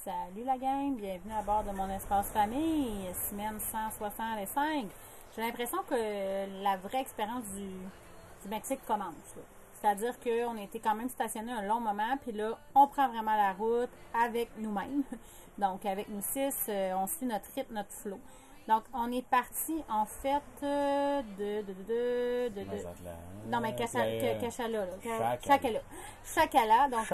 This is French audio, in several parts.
Salut la gang, bienvenue à bord de mon espace famille, semaine 165. J'ai l'impression que la vraie expérience du Mexique commence. C'est-à-dire qu'on a été quand même stationné un long moment, puis là, on prend vraiment la route avec nous-mêmes. Donc, avec nous 6, on suit notre rythme, notre flow. Donc, on est parti, en fait, non, mais Cachala, Chacala. Donc,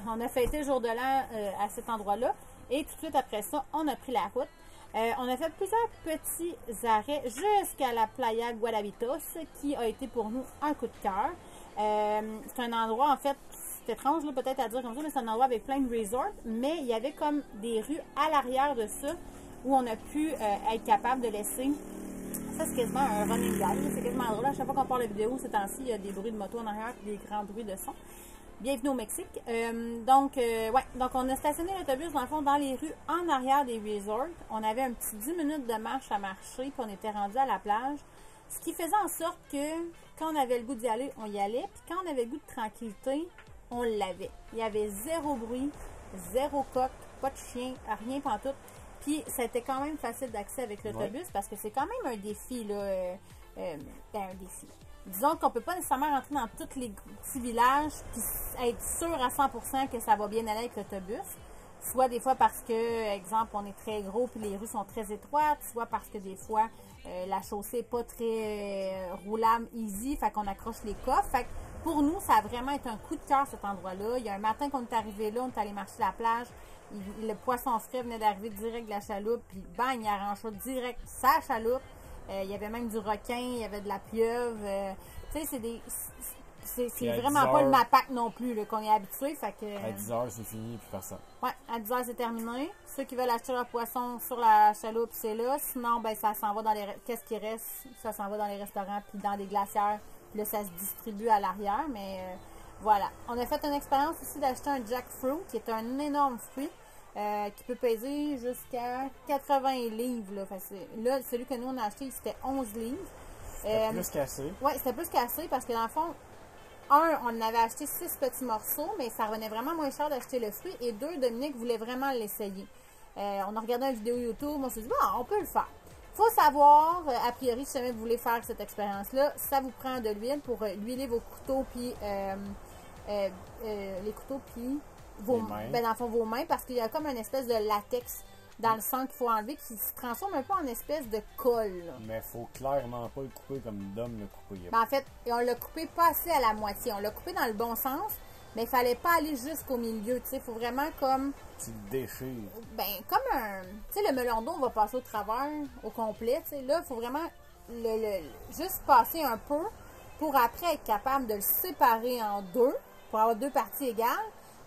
on a fêté le jour de l'an à cet endroit-là. Et tout de suite après ça, on a pris la route. On a fait plusieurs petits arrêts jusqu'à la Playa Guadavitos, qui a été pour nous un coup de cœur. C'est un endroit, en fait, c'est étrange peut-être à dire comme ça, mais c'est un endroit avec plein de resorts, mais il y avait comme des rues à l'arrière de ça où on a pu être capable de laisser. Ça, c'est quasiment un running guide. C'est quasiment drôle. À chaque fois qu'on parle de vidéo, ces temps-ci, il y a des bruits de moto en arrière et des grands bruits de son. Bienvenue au Mexique. Donc, on a stationné l'autobus, dans le fond, dans les rues en arrière des resorts. On avait un petit 10 minutes de marche à marcher, puis on était rendu à la plage. Ce qui faisait en sorte que, quand on avait le goût d'y aller, on y allait. Puis quand on avait le goût de tranquillité, on l'avait. Il y avait zéro bruit, zéro coq, pas de chien, rien pantoute. Puis, c'était quand même facile d'accès avec l'autobus parce que c'est quand même un défi, là. Un défi. Disons qu'on ne peut pas nécessairement rentrer dans tous les petits villages puis être sûr à 100% que ça va bien aller avec l'autobus. Soit des fois parce que, exemple, on est très gros puis les rues sont très étroites, soit parce que des fois, la chaussée n'est pas très roulable, easy, fait qu'on accroche les coffres. Fait que pour nous, ça a vraiment été un coup de cœur cet endroit-là. Il y a un matin qu'on est arrivé là, on est allé marcher la plage. Le poisson frais venait d'arriver direct de la chaloupe, puis bang, il arrange ça direct sa chaloupe. Il y avait même du requin, il y avait de la pieuvre. Tu sais, c'est vraiment pas le MAPAC non plus qu'on est habitué. Fait que, à 10h, c'est fini, puis personne. Ouais, à 10h, c'est terminé. Ceux qui veulent acheter leur poisson sur la chaloupe, c'est là. Sinon, ben ça s'en va dans les... Qu'est-ce qui reste? Ça s'en va dans les restaurants, puis dans des glacières. Puis là, ça se distribue à l'arrière, mais voilà. On a fait une expérience aussi d'acheter un jackfruit, qui est un énorme fruit. Qui peut peser jusqu'à 80 livres. Là, celui que nous, on a acheté, c'était 11 livres. C'était plus cassé. Oui, c'était plus cassé parce que dans le fond, on avait acheté 6 petits morceaux, mais ça revenait vraiment moins cher d'acheter le fruit. Et 2, Dominique voulait vraiment l'essayer. On a regardé une vidéo YouTube, on s'est dit, bon, on peut le faire. Il faut savoir, a priori, si jamais vous voulez faire cette expérience-là, ça vous prend de l'huile pour huiler vos couteaux, puis les couteaux, puis vos mains, parce qu'il y a comme une espèce de latex dans le sang qu'il faut enlever qui se transforme un peu en espèce de colle. Mais il faut clairement pas le couper comme Dom l'a coupé. En fait, on l'a coupé pas assez à la moitié. On l'a coupé dans le bon sens, mais il fallait pas aller jusqu'au milieu. Il faut vraiment comme... Tu le déchires. Ben, comme un... Tu sais, le melon d'eau, on va passer au travers, au complet. Là, il faut vraiment juste passer un peu pour après être capable de le séparer en deux, pour avoir 2 parties égales.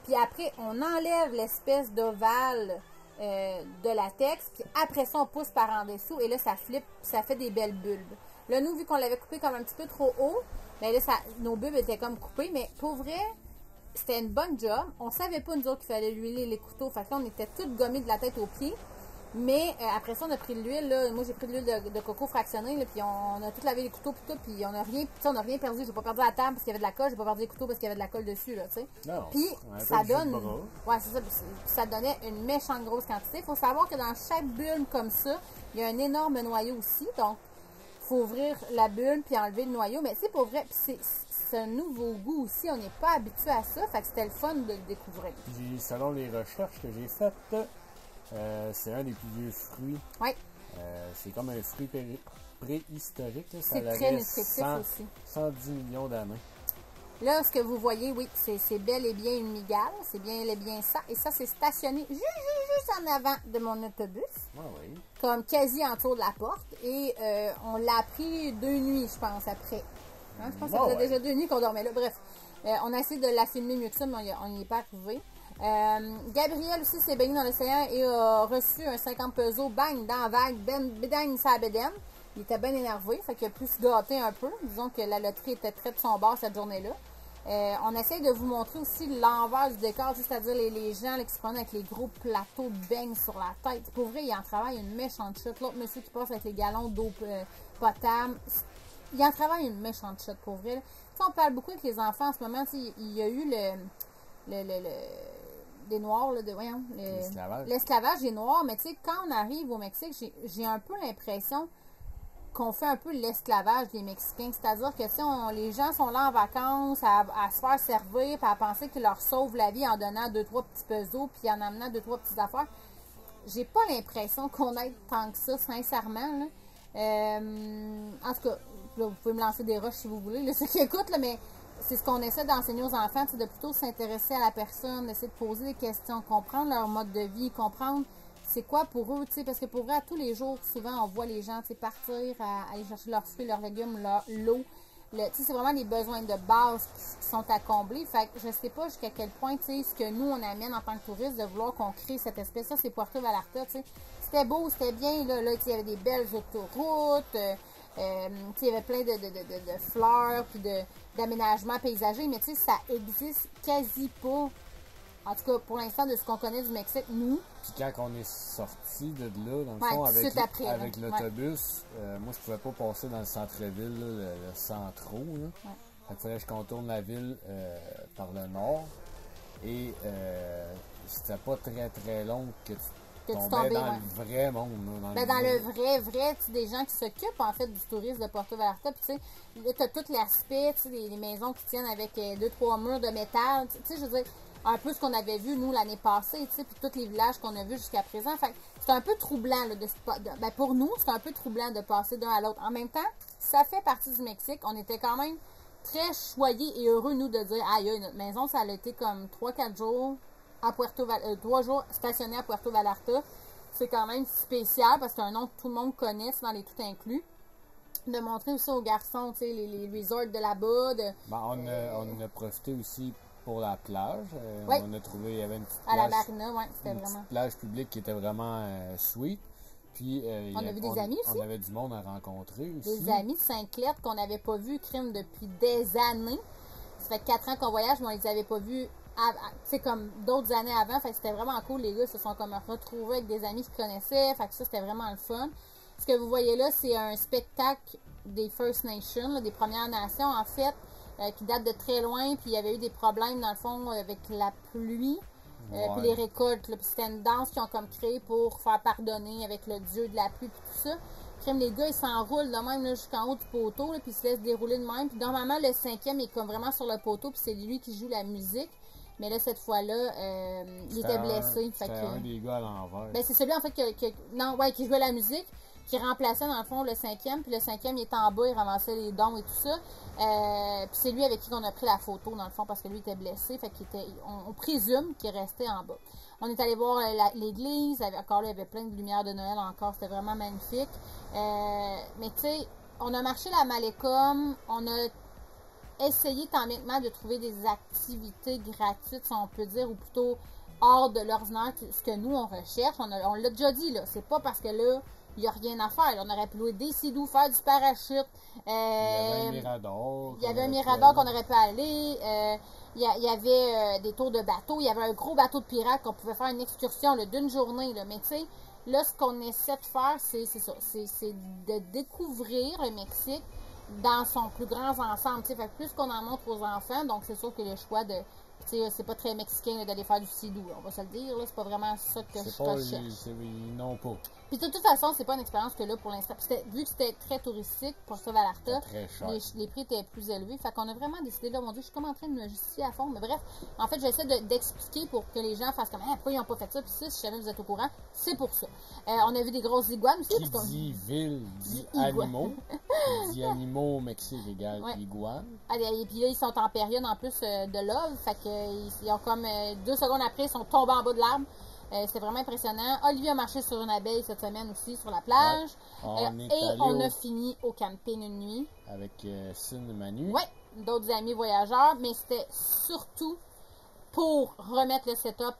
Puis après, on enlève l'espèce d'ovale de latex. Puis après ça, on pousse par en dessous. Et là, ça flippe. Ça fait des belles bulbes. Là, nous, vu qu'on l'avait coupé comme un petit peu trop haut, bien là, nos bulbes étaient comme coupées. Mais pour vrai, c'était une bonne job. On savait pas, nous autres, qu'il fallait huiler les couteaux. Fait que là, on était toutes gommées de la tête aux pieds. Mais après ça, on a pris de l'huile. Moi, j'ai pris de l'huile de coco fractionnée. Là, puis on a tout lavé les couteaux. Puis on n'a rien perdu. J'ai pas perdu la table parce qu'il y avait de la colle. J'ai pas perdu les couteaux parce qu'il y avait de la colle dessus. Là, puis ça donne... Ouais, c'est ça. Puis ça donnait une méchante grosse quantité. Il faut savoir que dans chaque bulle comme ça, il y a un énorme noyau aussi. Donc, il faut ouvrir la bulle puis enlever le noyau. Mais c'est pour vrai. Puis c'est un nouveau goût aussi. On n'est pas habitué à ça. Fait que c'était le fun de le découvrir. Puis selon les recherches que j'ai faites... c'est un des plus vieux fruits. Oui. C'est comme un fruit préhistorique. C'est très nutritif aussi. 110 millions d'années. Là, ce que vous voyez, oui, c'est bel et bien une migale. C'est bien et bien ça. Et ça, c'est stationné juste en avant de mon autobus. Ah oui. Comme quasi en tour de la porte. Et on l'a pris 2 nuits, je pense, après. Hein, je pense que ça faisait déjà 2 nuits qu'on dormait là. Bref, on a essayé de la filmer mieux que ça, mais on n'y est pas arrivé. Gabriel aussi s'est baigné dans l'océan et a reçu un 50 pesos, bang, dans la vague, bang, ça bédaine. Il était bien énervé, fait qu'il a pu se gâter un peu. Disons que la loterie était très de son bord cette journée-là. On essaye de vous montrer aussi l'envers du décor, c'est-à-dire les gens là, qui se prennent avec les gros plateaux de beignes sur la tête. Pour vrai, il en travaille une méchante chute. L'autre monsieur qui passe avec les galons d'eau potable, il en travaille une méchante chute, pour vrai. On parle beaucoup avec les enfants en ce moment. Il y a eu des Noirs, là, l'esclavage des Noirs. Mais tu sais, quand on arrive au Mexique, j'ai un peu l'impression qu'on fait un peu l'esclavage des Mexicains. C'est-à-dire que les gens sont là en vacances à se faire servir, puis à penser qu'ils leur sauvent la vie en donnant 2-3 petits pesos, puis en amenant 2-3 petites affaires. J'ai pas l'impression qu'on aide tant que ça, sincèrement. Là. En tout cas, là, vous pouvez me lancer des roches si vous voulez, là, ceux qui écoutent, là, mais c'est ce qu'on essaie d'enseigner aux enfants, de plutôt s'intéresser à la personne, d'essayer de poser des questions, comprendre leur mode de vie, comprendre c'est quoi pour eux, parce que pour vrai, à tous les jours, souvent, on voit les gens partir à aller chercher leurs fruits, leurs légumes, l'eau. C'est vraiment les besoins de base qui sont à combler. Fait que je sais pas jusqu'à quel point, ce que nous, on amène en tant que touristes, de vouloir qu'on crée cette espèce. Ça, c'est Puerto Vallarta, C'était beau, c'était bien, là, il y avait des belles autoroutes, il y avait plein de fleurs, puis d'aménagements paysagers, mais ça existe quasi pas. En tout cas, pour l'instant, de ce qu'on connaît du Mexique, nous. Puis quand on est sorti de là, dans le fond, avec l'autobus, moi, je pouvais pas passer dans le centre-ville, le centro. Là. Ouais. Fait qu'il fallait que je contourne la ville par le nord. Et c'était pas très, très long que tu tombais dans le vrai monde. Là, dans le vrai, des gens qui s'occupent, en fait, du tourisme de Puerto Vallarta. Puis, tu sais, là, t'as tout l'aspect, les maisons qui tiennent avec 2-3 murs de métal. Tu sais, je veux dire, un peu ce qu'on avait vu, nous, l'année passée, puis tous les villages qu'on a vus jusqu'à présent. Fait c'est un peu troublant, là, pour nous, c'est un peu troublant de passer d'un à l'autre. En même temps, ça fait partie du Mexique. On était quand même très choyés et heureux, nous, de dire, aïe, notre maison, ça a été comme 3-4 jours à 3 jours stationnés à Puerto Vallarta. C'est quand même spécial parce que c'est un nom que tout le monde connaît, c'est dans les tout inclus. De montrer aussi aux garçons, les resorts de là-bas. On a profité aussi pour la plage. Oui. On a trouvé, il y avait une petite plage. À la marina, oui, c'était vraiment. Petite plage publique qui était vraiment sweet. Puis, on a vu des amis aussi. On avait du monde à rencontrer aussi. Des amis de Sainte-Claire qu'on n'avait pas vus, crime, depuis des années. Ça fait 4 ans qu'on voyage, mais on les avait pas vus, comme d'autres années avant. Fait que c'était vraiment cool. Les gars se sont comme retrouvés avec des amis qu'ils connaissaient. Fait que ça, c'était vraiment le fun. Ce que vous voyez là, c'est un spectacle des First Nations, là, des Premières Nations, en fait, qui date de très loin, puis il y avait eu des problèmes, dans le fond, avec la pluie, puis les récoltes, puis c'était une danse qu'ils ont comme créée pour faire pardonner avec le dieu de la pluie, puis tout ça. Crème, les gars, ils s'enroulent de même jusqu'en haut du poteau, là, puis ils se laissent dérouler de même, puis normalement, le 5e est comme vraiment sur le poteau, puis c'est lui qui joue la musique. Mais là, cette fois-là, il était blessé. C'était un des gars à l'envers. Ben, c'est celui, en fait, qui jouait la musique, qui remplaçait, dans le fond, le 5e. Puis le 5e, il était en bas, il ramassait les dons et tout ça. Puis c'est lui avec qui on a pris la photo, dans le fond, parce que lui était blessé. Fait on présume qu'il restait en bas. On est allé voir l'église. Encore là, il y avait plein de lumières de Noël encore. C'était vraiment magnifique. Mais tu sais, on a marché la Malecom. On a essayé tant bien que mal de trouver des activités gratuites, si on peut dire, ou plutôt hors de l'ordinaire, ce que nous, on recherche. On l'a déjà dit, là. C'est pas parce que là, il n'y a rien à faire. Là. On aurait pu louer des sidous, faire du parachute. Il y avait un mirador. Il y avait un mirador qu'on aurait pu aller. Il y avait des tours de bateau. Il y avait un gros bateau de pirates qu'on pouvait faire une excursion d'une journée. Là. Mais tu sais, là, ce qu'on essaie de faire, c'est ça. C'est de découvrir le Mexique dans son plus grand ensemble. Fait que plus qu'on en montre aux enfants, donc c'est sûr que le choix de... c'est pas très mexicain d'aller faire du sidou, on va se le dire. C'est pas vraiment ça que je recherche. Non, pas. Puis de toute façon, c'est pas une expérience que là, pour l'instant, vu que c'était très touristique, Puerto Vallarta, les prix étaient plus élevés. Fait qu'on a vraiment décidé, là, mon Dieu, je suis comme en train de me justifier à fond. Mais bref, en fait, j'essaie d'expliquer pour que les gens fassent comme, pourquoi ils n'ont pas fait ça. Puis ça, si jamais vous êtes au courant, c'est pour ça. On a vu des grosses iguanes aussi. Qui dit ville, dit animaux. Qui dit animaux au Mexique égale iguane. Et puis là, ils sont en période en plus de love. Fait qu'ils ont comme 2 secondes après, ils sont tombés en bas de l'arbre. C'était vraiment impressionnant. Olivier a marché sur une abeille cette semaine aussi sur la plage. On a fini au camping une nuit. Avec Sin et Manu. Oui, d'autres amis voyageurs. Mais c'était surtout pour remettre le setup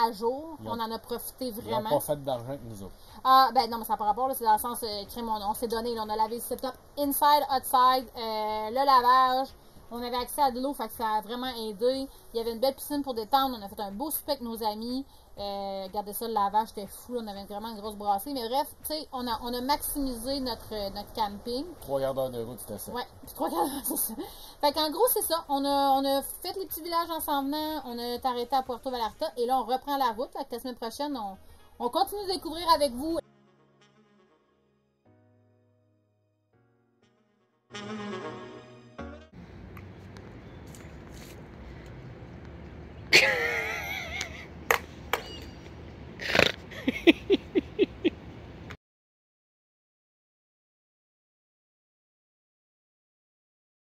à jour. On en a profité vraiment. Ils n'ont pas fait d'argent avec nous autres. Ah, ben non, mais ça n'a pas rapport. C'est dans le sens, on s'est donné. Là, on a lavé le setup inside, outside, le lavage. On avait accès à de l'eau, fait que ça a vraiment aidé. Il y avait une belle piscine pour détendre. On a fait un beau souper avec nos amis. Regardez ça, le lavage, c'était fou. On avait vraiment une grosse brassée. Mais bref, tu sais, on a maximisé notre camping. 3 quarts d'heure de route, c'était ça. Ouais, puis 3 quarts d'heure, c'est ça. Fait qu'en gros, c'est ça. On a fait les petits villages en s'en venant. On a arrêté à Puerto Vallarta. Et là, on reprend la route. Fait que la semaine prochaine, on continue de découvrir avec vous.